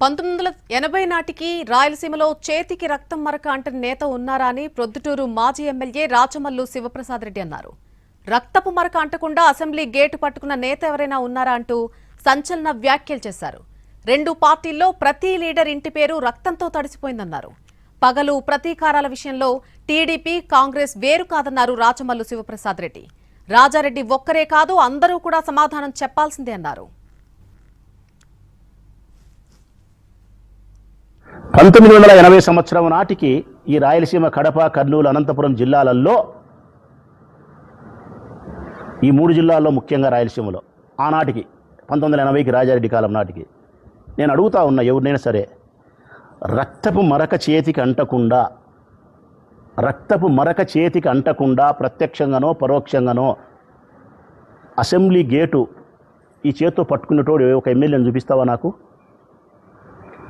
1980 నాటికి రాయలసీమలో చేతికి రక్తం మరక అంటని నేత ఉన్నారా అని ప్రొద్దుటూరు మాజీ ఎమ్మెల్యే రాచమల్లు శివప్రసాద్ రెడ్డి అన్నారు. రక్తపు మరక అంటకుండా అసెంబ్లీ గేటు పట్టుకున్న నేత ఎవరైనా ఉన్నారా అంటూ సంచలన వ్యాఖ్యలు చేశారు. రెండు పార్టీల్లో ప్రతి లీడర్ ఇంటి పేరు రక్తంతో తడిసిపోయిందన్నారు. పగలు ప్రతీకారాల విషయంలో టీడీపీ కాంగ్రెస్ వేరు కాదన్నారు రాచమల్లు శివప్రసాద్ రెడ్డి. రాజారెడ్డి ఒక్కరే కాదు అందరూ కూడా సమాధానం చెప్పాల్సిందే అన్నారు. 1980 సంవత్సరం నాటికి ఈ రాయలసీమ, కడప, కర్నూలు, అనంతపురం జిల్లాలలో, ఈ మూడు జిల్లాల్లో ముఖ్యంగా రాయలసీమలో ఆనాటికి 1980కి రాజారెడ్డి కాలం నాటికి నేను అడుగుతా ఉన్న ఎవరినైనా సరే, రక్తపు మరక చేతికి అంటకుండా ప్రత్యక్షంగానో పరోక్షంగానో అసెంబ్లీ గేటు ఈ చేత్తో పట్టుకున్నటోడు ఒక ఎమ్మెల్యేని చూపిస్తావా నాకు?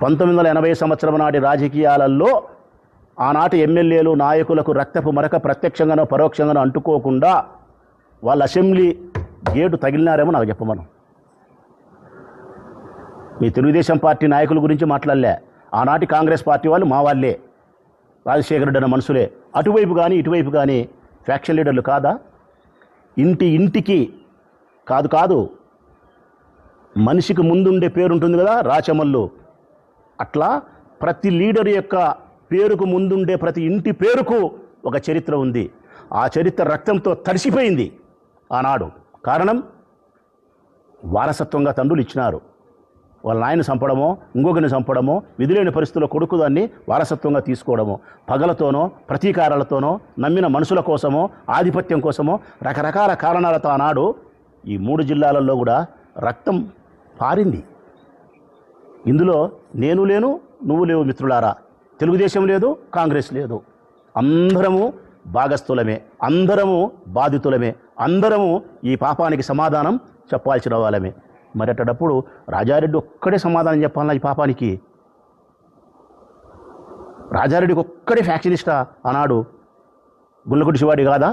1980 సంవత్సరం నాటి రాజకీయాలలో ఆనాటి ఎమ్మెల్యేలు, నాయకులకు రక్తపు మరక ప్రత్యక్షంగానో పరోక్షంగానో అంటుకోకుండా వాళ్ళ అసెంబ్లీ గేటు తగిలినారేమో నాకు చెప్పమను. మీ తెలుగుదేశం పార్టీ నాయకుల గురించి మాట్లాడలే. ఆనాటి కాంగ్రెస్ పార్టీ వాళ్ళు మా వాళ్ళే, రాజశేఖర రెడ్డి అన్న మనుషులే. అటువైపు కానీ ఇటువైపు కానీ ఫ్యాక్షన్ లీడర్లు కాదా? ఇంటికి కాదు మనిషికి ముందుండే పేరు ఉంటుంది కదా, రాచమల్లు. అట్లా ప్రతి లీడర్ యొక్క పేరుకు ముందుండే ప్రతి ఇంటి పేరుకు ఒక చరిత్ర ఉంది. ఆ చరిత్ర రక్తంతో తడిసిపోయింది ఆనాడు. కారణం, వారసత్వంగా తండ్రులు ఇచ్చినారు. వాళ్ళ నాయన చంపడమో, ఇంకొకరిని చంపడమో, విధులేని పరిస్థితుల్లో కొడుకు దాన్ని వారసత్వంగా తీసుకోవడమో, పగలతోనో ప్రతీకారాలతోనో, నమ్మిన మనుషుల కోసమో, ఆధిపత్యం కోసమో, రకరకాల కారణాలతో ఆనాడు ఈ మూడు జిల్లాలలో కూడా రక్తం పారింది. ఇందులో నేను లేను, నువ్వు లేవు మిత్రులారా. తెలుగుదేశం లేదు, కాంగ్రెస్ లేదు. అందరము భాగస్థులమే, అందరము బాధితులమే, అందరము ఈ పాపానికి సమాధానం చెప్పాల్సిన వాళ్ళమే. మరి అట్టడప్పుడు రాజారెడ్డి ఒక్కడే సమాధానం చెప్పాలన్నా ఈ పాపానికి? రాజారెడ్డికి ఒక్కడే ఫ్యాక్షనిస్టా ఆనాడు? గుల్లకుడి శివాడి కాదా?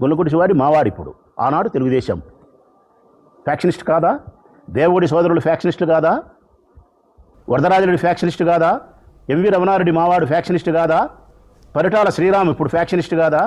గుల్లకుడి శివాడి మావాడు. ఇప్పుడు ఆనాడు తెలుగుదేశం ఫ్యాక్షనిస్ట్ కాదా? దేవుడి సోదరులు ఫ్యాక్షనిస్టులు కాదా? వరదరాజరెడ్డి ఫ్యాక్షనిస్ట్ కాదా? ఎంవి రమణారెడ్డి మావాడు ఫ్యాక్షనిస్ట్ కాదా? పరిటాల శ్రీరామ్ ఇప్పుడు ఫ్యాక్షనిస్ట్ కాదా?